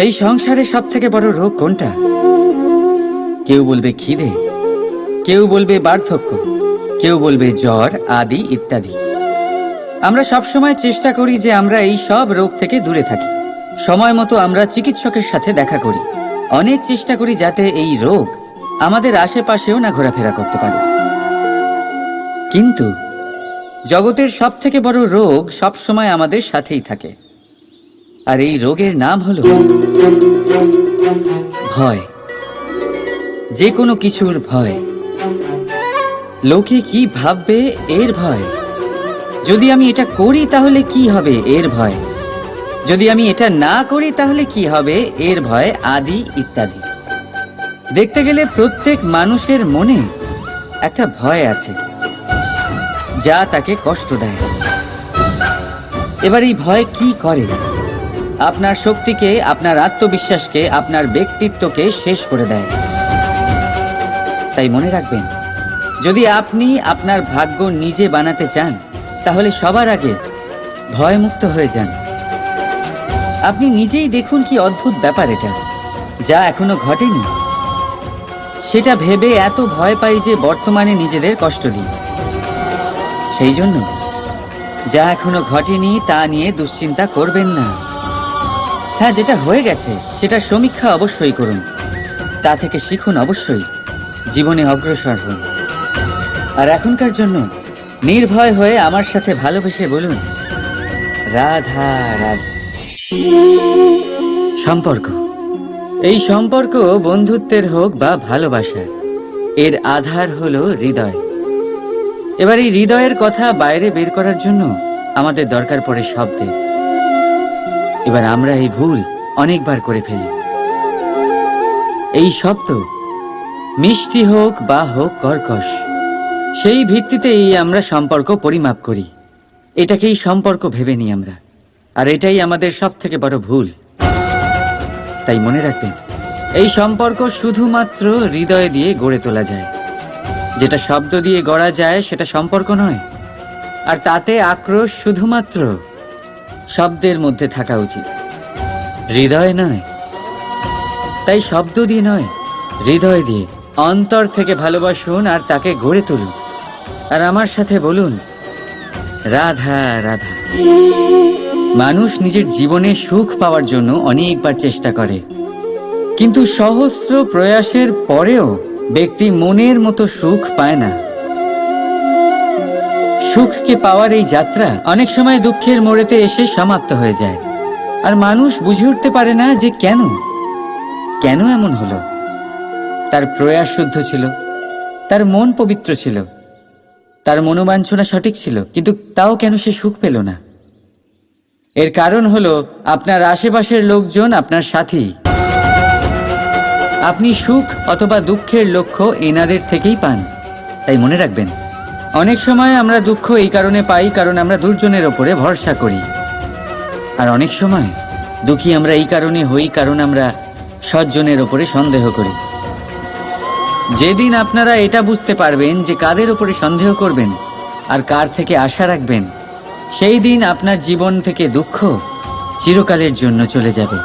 এই সংসারে সব থেকে বড় রোগ কোনটা? কেউ বলবে খিদে, কেউ বলবে বার্ধক্য, কেউ বলবে জ্বর আদি ইত্যাদি। আমরা সবসময় চেষ্টা করি যে আমরা এই সব রোগ থেকে দূরে থাকি। সময় মতো আমরা চিকিৎসকের সাথে দেখা করি, অনেক চেষ্টা করি যাতে এই রোগ আমাদের আশেপাশেও না ঘোরাফেরা করতে পারে। কিন্তু জগতের সব থেকে বড় রোগ সবসময় আমাদের সাথেই থাকে, আর এই রোগের নাম হলো ভয়। যে কোনো কিছুর ভয়। লোকে কি ভাববে এর ভয়, যদি আমি এটা করি তাহলে কি হবে এর ভয়, যদি আমি এটা না করি তাহলে কি হবে এর ভয় আদি ইত্যাদি। দেখতে গেলে প্রত্যেক মানুষের মনে একটা ভয় আছে যা তাকে কষ্ট দেয়। এবার এই ভয় কি করে? আপনার শক্তিকে, আপনার আত্মবিশ্বাসকে, আপনার ব্যক্তিত্বকে শেষ করে দেয়। তাই মনে রাখবেন, যদি আপনি আপনার ভাগ্য নিজে বানাতে চান তাহলে সবার আগে ভয়মুক্ত হয়ে যান। আপনি নিজেই দেখুন কি অদ্ভুত ব্যাপার এটা, যা এখনো ঘটেনি সেটা ভেবে এত ভয় পাই যে বর্তমানে নিজেদের কষ্ট দিই। সেই জন্য যা এখনো ঘটেনি তা নিয়ে দুশ্চিন্তা করবেন না। হ্যাঁ, যেটা হয়ে গেছে সেটা সমীক্ষা অবশ্যই করুন, তা থেকে শিখুন, অবশ্যই জীবনে অগ্রসর হন। আর এখনকার জন্য নির্ভয় হয়ে আমার সাথে ভালোবেসে বলুন, রাধা রাধা। সম্পর্ক, এই সম্পর্ক বন্ধুত্বের হোক বা ভালোবাসার, এর আধার হলো হৃদয়। এবার এই হৃদয়ের কথা বাইরে বের করার জন্য আমাদের দরকার পড়ে শব্দের। এবার আমরা এই ভুল অনেকবার করে ফেলি। এই শব্দ মিষ্টি হোক বা হোক কর্কশ, সেই ভিত্তিতেই আমরা সম্পর্ক পরিমাপ করি। এটাকেই সম্পর্ক ভেবে নিই আমরা, আর এটাই আমাদের সব থেকে বড় ভুল। তাই মনে রাখবেন, এই সম্পর্ক শুধুমাত্র হৃদয় দিয়ে গড়ে তোলা যায়। যেটা শব্দ দিয়ে গড়া যায় সেটা সম্পর্ক নয়, আর তাতে আক্রোশ শুধুমাত্র শব্দের মধ্যে থাকা উচিত, হৃদয় নয়। তাই শব্দ দিয়ে নয়, হৃদয় দিয়ে অন্তর থেকে ভালোবাসুন আর তাকে গড়ে তুলুন। আর আমার সাথে বলুন, রাধা রাধা। মানুষ নিজের জীবনে সুখ পাওয়ার জন্য অনেকবার চেষ্টা করে, কিন্তু সহস্র প্রয়াসের পরেও ব্যক্তি মনের মতো সুখ পায় না। সুখকে পাওয়ার এই যাত্রা অনেক সময় দুঃখের মোড়েতে এসে সমাপ্ত হয়ে যায়, আর মানুষ বুঝে উঠতে পারে না যে কেন এমন হলো। তার প্রয়াস শুদ্ধ ছিল, তার মন পবিত্র ছিল, তার মনোবাঞ্ছনা সঠিক ছিল, কিন্তু তাও কেন সে সুখ পেল না? এর কারণ হলো আপনার আশেপাশের লোকজন আপনার সাথী। আপনি সুখ অথবা দুঃখের লক্ষ্য এনাদের থেকেই পান। তাই মনে রাখবেন, অনেক সময় আমরা দুঃখ এই কারণে পাই কারণ আমরা দুর্জনের ওপরে ভরসা করি, আর অনেক সময় দুঃখী আমরা এই কারণে হই কারণ আমরা সজ্জনের ওপরে সন্দেহ করি। যেদিন আপনারা এটা বুঝতে পারবেন যে কাদের ওপরে সন্দেহ করবেন আর কার থেকে আশা রাখবেন, সেই দিন আপনার জীবন থেকে দুঃখ চিরকালের জন্য চলে যাবে।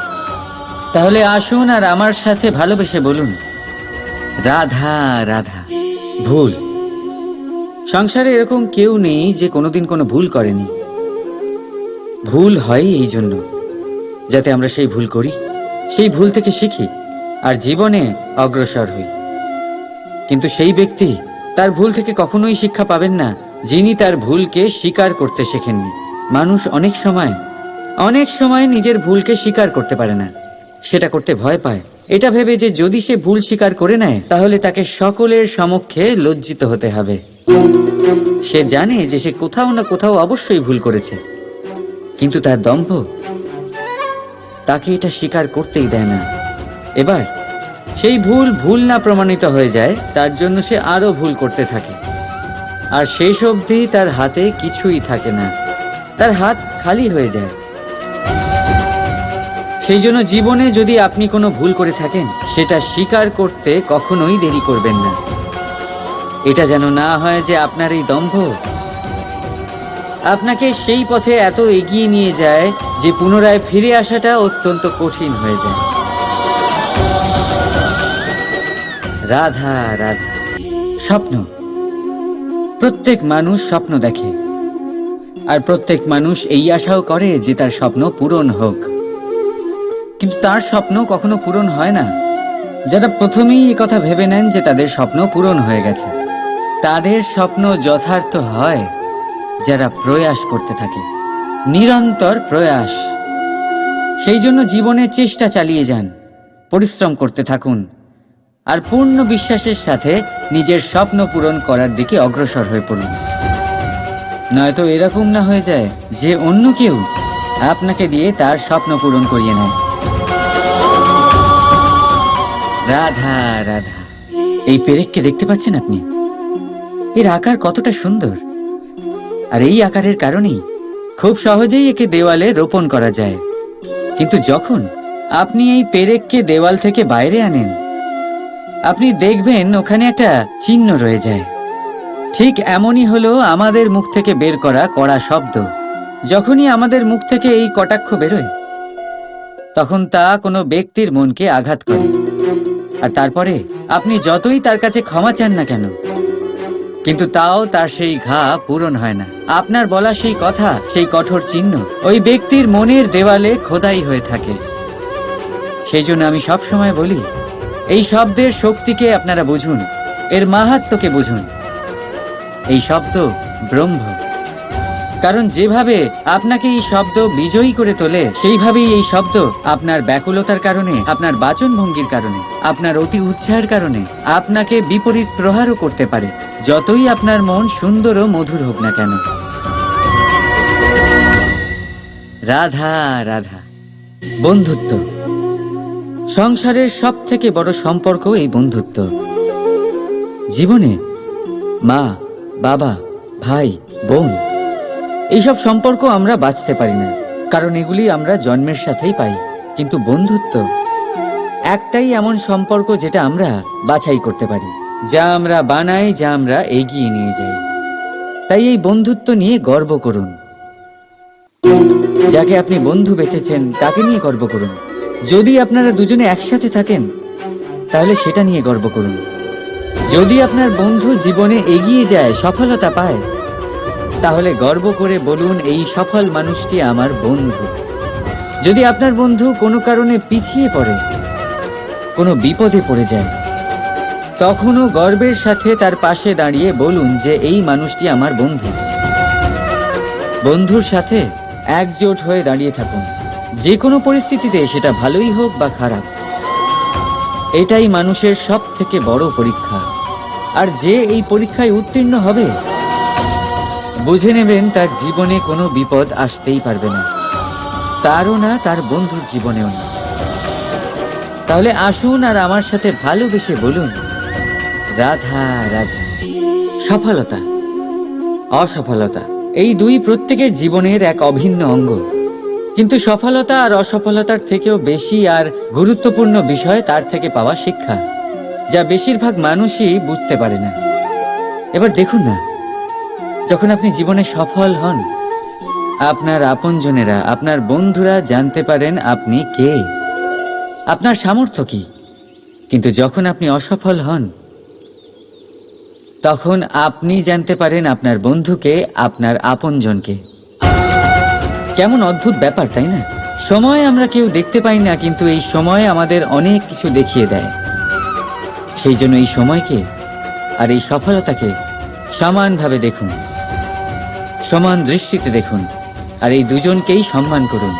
তাহলে আসুন আর আমার সাথে ভালোবেসে বলুন, রাধা রাধা। ভুল, সংসারে এরকম কেউ নেই যে কোনোদিন কোনো ভুল করেনি। ভুল হয় এই জন্য যাতে আমরা সেই ভুল করি, সেই ভুল থেকে শিখি আর জীবনে অগ্রসর হই। কিন্তু সেই ব্যক্তি তার ভুল থেকে কখনোই শিক্ষা পাবেন না যিনি তার ভুলকে স্বীকার করতে শেখেননি। মানুষ অনেক সময় নিজের ভুলকে স্বীকার করতে পারে না, সেটা করতে ভয় পায়, এটা ভেবে যে যদি সে ভুল স্বীকার করে নেয় তাহলে তাকে সকলের সমক্ষে লজ্জিত হতে হবে। সে জানে যে সে কোথাও না কোথাও অবশ্যই ভুল করেছে, কিন্তু তার দম্ভ তাকে এটা স্বীকার করতেই দেয় না। এবার সেই ভুল না প্রমাণিত হয়ে যায়, তার জন্য সে আরো ভুল করতে থাকে, আর শেষ অবধি তার হাতে কিছুই থাকে না, তার হাত খালি হয়ে যায়। সেই জন্য জীবনে যদি আপনি কোনো ভুল করে থাকেন সেটা স্বীকার করতে কখনোই দেরি করবেন না। এটা যেন না হয় যে আপনার এই দম্ভ আপনাকে সেই পথে এত এগিয়ে নিয়ে যায় যে পুনরায় ফিরে আসাটা অত্যন্ত কঠিন হয়ে যায়। রাধা রাধা। স্বপ্ন, প্রত্যেক মানুষ স্বপ্ন দেখে, আর প্রত্যেক মানুষ এই আশাও করে যে তার স্বপ্ন পূরণ হোক, কিন্তু তার স্বপ্ন কখনো পূরণ হয় না। যারা প্রথমেই এই কথা ভেবে নেন যে তাদের স্বপ্ন পূরণ হয়ে গেছে, তাদের স্বপ্ন যথার্থ হয় যারা প্রয়াস করতে থাকে, নিরন্তর প্রয়াস। সেই জন্য জীবনে চেষ্টা চালিয়ে যান, পরিশ্রম করতে থাকুন, আর পূর্ণ বিশ্বাসের সাথে নিজের স্বপ্ন পূরণ করার দিকে অগ্রসর হয়ে পড়ুন। নয়তো এরকম না হয়ে যায় যে অন্য কেউ আপনাকে দিয়ে তার স্বপ্ন পূরণ করিয়ে নেয়। রাধা রাধা। এই পেরেককে দেখতে পাচ্ছেন আপনি? এর আকার কতটা সুন্দর, আর এই আকারের কারণেই খুব সহজেই একে দেওয়ালে রোপণ করা যায়। কিন্তু যখন আপনি এই পেরেককে দেওয়াল থেকে বাইরে আনেন, আপনি দেখবেন ওখানে একটা চিহ্ন রয়ে যায়। ঠিক এমনই হলো আমাদের মুখ থেকে বের করা কড়া শব্দ। যখনই আমাদের মুখ থেকে এই কটাক্ষ বেরোয়, তখন তা কোনো ব্যক্তির মনকে আঘাত করে, আর তারপরে আপনি যতই তার কাছে ক্ষমা চান না কেন, কিন্তু তাও তার সেই ঘা পূরণ হয় না। আপনার বলা সেই কথা, সেই কঠোর চিহ্ন ওই ব্যক্তির মনের দেওয়ালে খোদাই হয়ে থাকে। সেই জন্য আমি সব সময় বলি, এই শব্দের শক্তিকে আপনারা বুঝুন, এর মাহাত্ম্যকে বুঝুন। এই শব্দ ব্রহ্ম, কারণ যেভাবে আপনাকে এই শব্দ বিজয়ী করে তোলে, সেইভাবেই এই শব্দ আপনার ব্যাকুলতার কারণে, আপনার বাচন ভঙ্গির কারণে, আপনার অতি উৎসাহের কারণে আপনাকে বিপরীত প্রহারও করতে পারে, যতই আপনার মন সুন্দর ও মধুর হোক না কেন। রাধা রাধা। বন্ধুত্ব, সংসারের সব থেকে বড় সম্পর্ক এই বন্ধুত্ব। জীবনে মা, বাবা, ভাই, বোন, এইসব সম্পর্ক আমরা বাঁচতে পারি না, কারণ এগুলি আমরা জন্মের সাথেই পাই। কিন্তু বন্ধুত্ব একটাই এমন সম্পর্ক যেটা আমরা বাছাই করতে পারি, যা আমরা বানাই, যা আমরা এগিয়ে নিয়ে যাই। তাই এই বন্ধুত্ব নিয়ে গর্ব করুন। যাকে আপনি বন্ধু বেছেছেন তাকে নিয়ে গর্ব করুন। যদি আপনারা দুজনে একসাথে থাকেন, তাহলে সেটা নিয়ে গর্ব করুন। যদি আপনার বন্ধু জীবনে এগিয়ে যায়, সফলতা পায়, তাহলে গর্ব করে বলুন, এই সফল মানুষটি আমার বন্ধু। যদি আপনার বন্ধু কোনো কারণে পিছিয়ে পড়ে, কোনো বিপদে পড়ে যায়, তখনও গর্বের সাথে তার পাশে দাঁড়িয়ে বলুন যে এই মানুষটি আমার বন্ধু। বন্ধুর সাথে একজোট হয়ে দাঁড়িয়ে থাকুন, যে কোনো পরিস্থিতিতে, সেটা ভালোই হোক বা খারাপ। এটাই মানুষের সব থেকে বড় পরীক্ষা। আর যে এই পরীক্ষায় উত্তীর্ণ হবে, বুঝে নেবেন তার জীবনে কোনো বিপদ আসতেই পারবে না, তারও না, তার বন্ধুর জীবনেও না। তাহলে আসুন আর আমার সাথে ভালোবেসে বলুন, রাধা রাধা। সফলতা, অসফলতা, এই দুই প্রত্যেকের জীবনের এক অভিন্ন অঙ্গ। কিন্তু সফলতা আর অসফলতার থেকেও বেশি আর গুরুত্বপূর্ণ বিষয় তার থেকে পাওয়া শিক্ষা, যা বেশিরভাগ মানুষই বুঝতে পারে না। এবার দেখুন না, যখন আপনি জীবনে সফল হন, আপনার আপনজনেরা, আপনার বন্ধুরা জানতে পারেন আপনি কে, আপনার সামর্থ্য কি। কিন্তু যখন আপনি অসফল হন, তখন আপনি জানতে পারেন আপনার বন্ধুকে, আপনার আপনজনকে। কেমন অদ্ভুত ব্যাপার, তাই না? সময় আমরা কেউ দেখতে পাই না, কিন্তু এই সময় আমাদের অনেক কিছু দেখিয়ে দেয়। সেই জন্য এই সময়কে আর এই সফলতাকে সমানভাবে দেখুন, সমান দৃষ্টিতে দেখুন, আর এই দুজনকেই সম্মান করুন।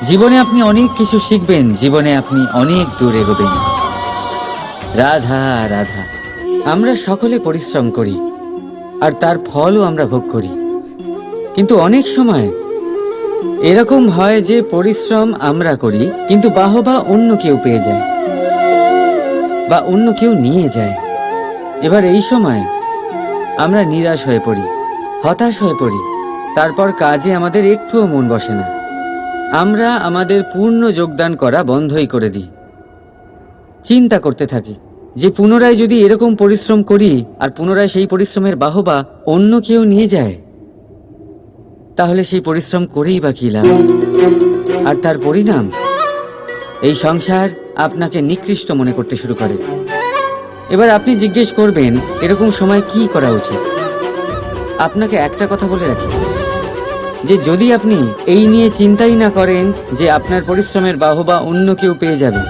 জীবনে আপনি অনেক কিছু শিখবেন, জীবনে আপনি অনেক দূর এগোবেন। রাধা রাধা। আমরা সকলে পরিশ্রম করি, আর তার ফলও আমরা ভোগ করি। কিন্তু অনেক সময় এরকম হয় যে পরিশ্রম আমরা করি, কিন্তু বাহবা অন্য কেউ পেয়ে যায় বা অন্য কেউ নিয়ে যায়। এবার এই সময় আমরা নিরাশ হয়ে পড়ি, হতাশ হয়ে পড়ি, তারপর কাজে আমাদের একটুও মন বসে না। আমরা আমাদের পূর্ণ যোগদান করা বন্ধই করে দিই। চিন্তা করতে থাকি যে পুনরায় যদি এরকম পরিশ্রম করি আর পুনরায় সেই পরিশ্রমের বাহবা অন্য কেউ নিয়ে যায়, তাহলে সেই পরিশ্রম করেই বা কি লাভ? আর তার পরিণাম এই সংসার আপনাকে নিকৃষ্ট মনে করতে শুরু করে। এবার আপনি জিজ্ঞেস করবেন এরকম সময় কি করা উচিত। আপনাকে একটা কথা বলে রাখি যে যদি আপনি এই নিয়ে চিন্তাই না করেন যে আপনার পরিশ্রমের বাহবা অন্য কেউ পেয়ে যাবে,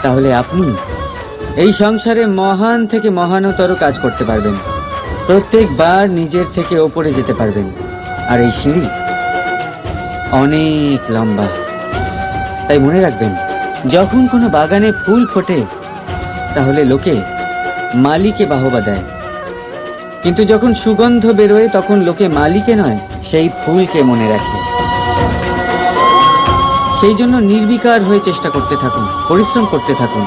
তাহলে আপনি এই সংসারে মহান থেকে মহানতর কাজ করতে পারবেন। প্রত্যেকবার নিজের থেকে ওপরে যেতে পারবেন। আর এই সিঁড়ি অনেক লম্বা। তাই মনে রাখবেন, যখন কোনো বাগানে ফুল ফোটে তাহলে লোকে মালিকে বাহবা দেয়, কিন্তু যখন সুগন্ধ বেরোয় তখন লোকে মালিকে নয়, সেই ফুলকে মনে রাখে। সেই জন্য নির্বিকার হয়ে চেষ্টা করতে থাকুন, পরিশ্রম করতে থাকুন।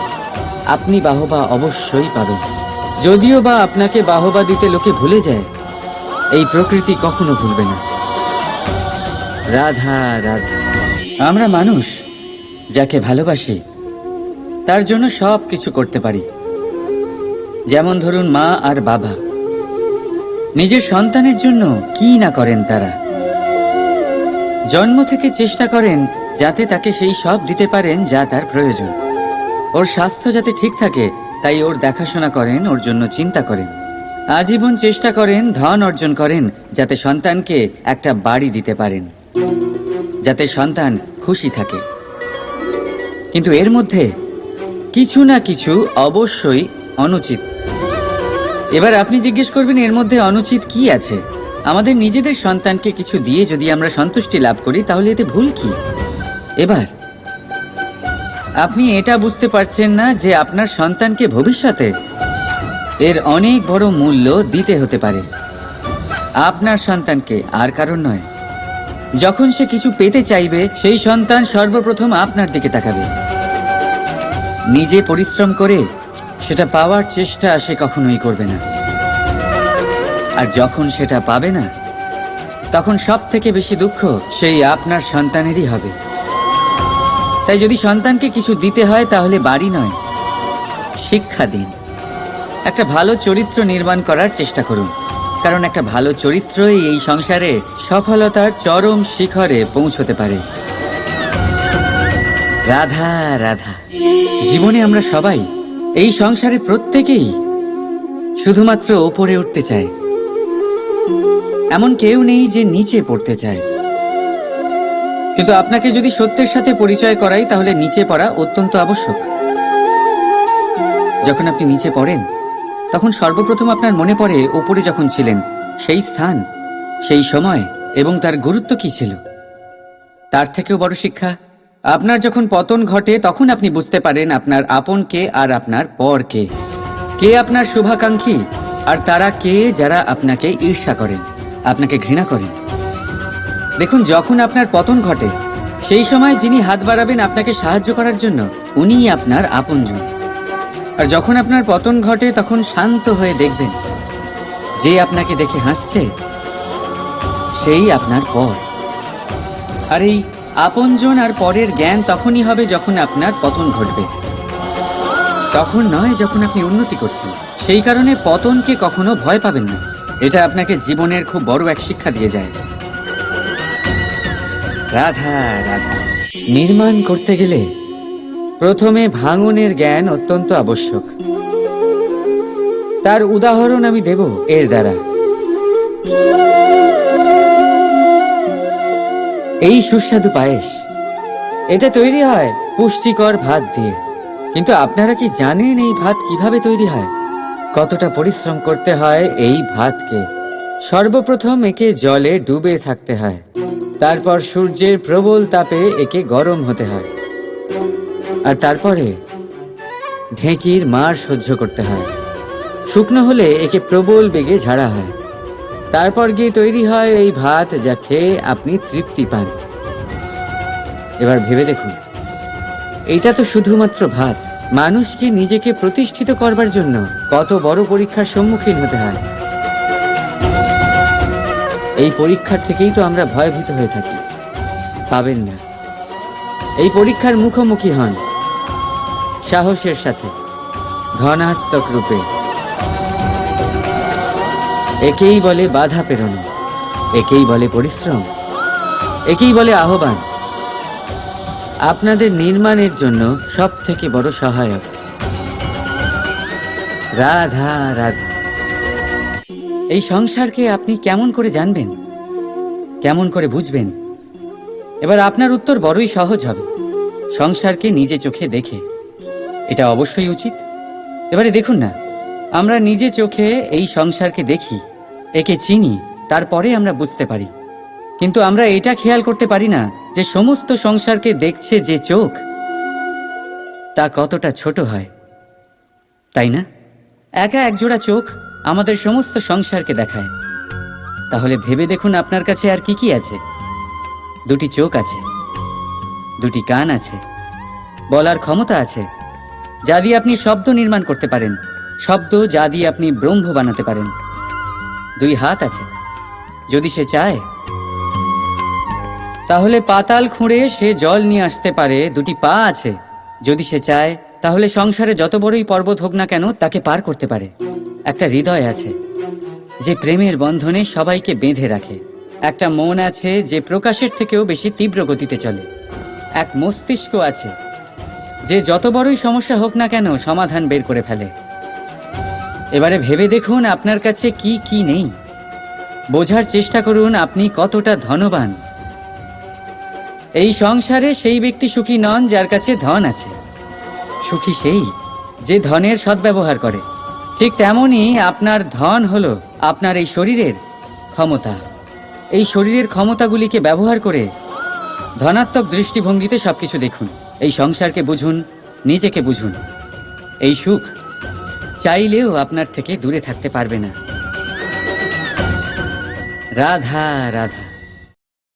আপনি বাহবা অবশ্যই পাবেন। যদিও বা আপনাকে বাহবা দিতে লোকে ভুলে যায়, এই প্রকৃতি কখনো ভুলবে না। রাধা রাধা। আমরা মানুষ যাকে ভালোবাসি তার জন্য সব কিছু করতে পারি। যেমন ধরুন মা আর বাবা নিজের সন্তানের জন্য কি না করেন। তারা জন্ম থেকে চেষ্টা করেন যাতে তাকে সেই সব দিতে পারেন যা তার প্রয়োজন। ওর স্বাস্থ্য যাতে ঠিক থাকে তাই ওর দেখাশোনা করেন, ওর জন্য চিন্তা করেন। আজীবন চেষ্টা করেন, ধন অর্জন করেন যাতে সন্তানকে একটা বাড়ি দিতে পারেন, যাতে সন্তান খুশি থাকে। কিন্তু এর মধ্যে কিছু না কিছু অবশ্যই অনুচিত। এবার আপনি জিজ্ঞেস করবেন এর মধ্যে অনুচিত কি আছে? আমাদের নিজেদের সন্তানকে কিছু দিয়ে যদি আমরা সন্তুষ্টি লাভ করি তাহলে এতে ভুল কি? এবার আপনি এটা বুঝতে পারছেন না যে আপনার সন্তানকে ভবিষ্যতে এর অনেক বড় মূল্য দিতে হতে পারে। আপনার সন্তানকে, আর কারণ নয়। যখন সে কিছু পেতে চাইবে সেই সন্তান সর্বপ্রথম আপনার দিকে তাকাবে। নিজে পরিশ্রম করে সেটা পাওয়ার চেষ্টা সে কখনোই করবে না। আর যখন সেটা পাবে না তখন সব থেকে বেশি দুঃখ সেই আপনার সন্তানেরই হবে। তাই যদি সন্তানকে কিছু দিতে হয় তাহলে বাড়ি নয়, শিক্ষা দিন। একটা ভালো চরিত্র নির্মাণ করার চেষ্টা করুন, কারণ একটা ভালো চরিত্রই এই সংসারে সফলতার চরম শিখরে পৌঁছতে পারে। রাধা রাধা। জীবনে আমরা সবাই, এই সংসারে প্রত্যেকেই শুধুমাত্র ওপরে উঠতে চায়। এমন কেউ নেই যে নিচে পড়তে চায়। কিন্তু আপনাকে যদি সত্যের সাথে পরিচয় করাই তাহলে নিচে পড়া অত্যন্ত আবশ্যক। যখন আপনি নিচে পড়েন তখন সর্বপ্রথম আপনার মনে পড়ে ওপরে যখন ছিলেন সেই স্থান, সেই সময় এবং তার গুরুত্ব কি ছিল। তার থেকেও বড় শিক্ষা, আপনার যখন পতন ঘটে তখন আপনি বুঝতে পারেন আপনার আপন কে আর আপনার পর কে। কে আপনার শুভাকাঙ্ক্ষী আর তারা কে যারা আপনাকে ঈর্ষা করেন, আপনাকে ঘৃণা করেন। দেখুন, যখন আপনার পতন ঘটে সেই সময় যিনি হাত বাড়াবেন আপনাকে সাহায্য করার জন্য উনিই আপনার আপনজন। আর যখন আপনার পতন ঘটে তখন শান্ত হয়ে দেখবেন যে আপনাকে দেখে হাসছে সেই আপনার পর। আর এই আপনজন আর পরের জ্ঞান তখনই হবে যখন আপনার পতন ঘটবে, তখন নয় যখন আপনি উন্নতি করছেন। সেই কারণে পতনকে কখনো ভয় পাবেন না। এটা আপনাকে জীবনের খুব বড় এক শিক্ষা দিয়ে যায়। রাধা রাধা। নির্মাণ করতে গেলে প্রথমে ভাঙনের জ্ঞান অত্যন্ত আবশ্যক। তার উদাহরণ আমি দেব এর দ্বারা। এই সুস্বাদু পায়েস, এটা তৈরি হয় পুষ্টিকর ভাত দিয়ে। কিন্তু আপনারা কি জানেন এই ভাত কিভাবে তৈরি হয়? কতটা পরিশ্রম করতে হয় এই ভাতকে? সর্বপ্রথম একে জলে ডুবে থাকতে হয়, তারপর সূর্যের প্রবল তাপে একে গরম হতে হয়, আর তারপরে ঢেঁকির মার সহ্য করতে হয়। শুকনো হলে একে প্রবল বেগে ঝাড়া হয়, তারপর গিয়ে তৈরি হয় এই ভাত যা খেয়ে আপনি তৃপ্তি পান। এবার ভেবে দেখুন, এটা তো শুধুমাত্র ভাত। মানুষকে নিজেকে প্রতিষ্ঠিত করবার জন্য কত বড় পরীক্ষার সম্মুখীন হতে হয়। এই পরীক্ষার থেকেই তো আমরা ভয়ভীত হয়ে থাকি। পাবেন না। এই পরীক্ষার মুখোমুখি হন সাহসের সাথে, ধনাত্মক রূপে। একেই বলে বাধা পেরোনো, একেই বলে পরিশ্রম। একেই বলে আহ্বান। আপনাদের নির্মাণের জন্য সব থেকে বড় সহায়ক। রাধা রাধা। এই সংসারকে আপনি কেমন করে জানবেন, কেমন করে বুঝবেন? এবার আপনার উত্তর বড়ই সহজ হবে, সংসারকে নিজে চোখে দেখে। এটা অবশ্যই উচিত। এবারে দেখুন না, আমরা নিজে চোখে এই সংসারকে দেখি, একে চিনি, তারপরে আমরা বুঝতে পারি। কিন্তু আমরা এটা খেয়াল করতে পারি না যে সমস্ত সংসারকে দেখছে যে চোখ, তা কতটা ছোট হয়, তাই না? একা একজোড়া চোখ আমাদের সমস্ত সংসারকে দেখায়। তাহলে ভেবে দেখুন আপনার কাছে আর কি কি আছে। দুটি চোখ আছে, দুটি কান আছে, বলার ক্ষমতা আছে, যা দিয়ে আপনি শব্দ নির্মাণ করতে পারেন, শব্দ যা দিয়ে আপনি ব্রহ্ম বানাতে পারেন। দুই হাত আছে, যদি সে চায় তাহলে পাতাল খুঁড়ে সে জল নিয়ে আসতে পারে। দুটি পা আছে, যদি সে চায় তাহলে সংসারে যত বড়ই পর্বত হোক না কেন তাকে পার করতে পারে। একটা হৃদয় আছে যে প্রেমের বন্ধনে সবাইকে বেঁধে রাখে। একটা মন আছে যে প্রকাশের থেকেও বেশি তীব্র গতিতে চলে। এক মস্তিষ্ক আছে যে যত বড়ই সমস্যা হোক না কেন সমাধান বের করে ফেলে। এবারে ভেবে দেখুন আপনার কাছে কি কি নেই। বোঝার চেষ্টা করুন আপনি কতটা ধনবান। এই সংসারে সেই ব্যক্তি সুখী নন যার কাছে ধন আছে, সুখী সেই যে ধনের সদ্ব্যবহার করে। ঠিক তেমনই আপনার ধন হলো আপনার এই শরীরের ক্ষমতা। এই শরীরের ক্ষমতাগুলিকে ব্যবহার করে ধনাত্মক দৃষ্টিভঙ্গিতে সবকিছু দেখুন। এই সংসারকে বুঝুন, নিজেকে বুঝুন। এই সুখ চাইলেও আপনার থেকে দূরে থাকতে পারবে না। রাধা রাধা।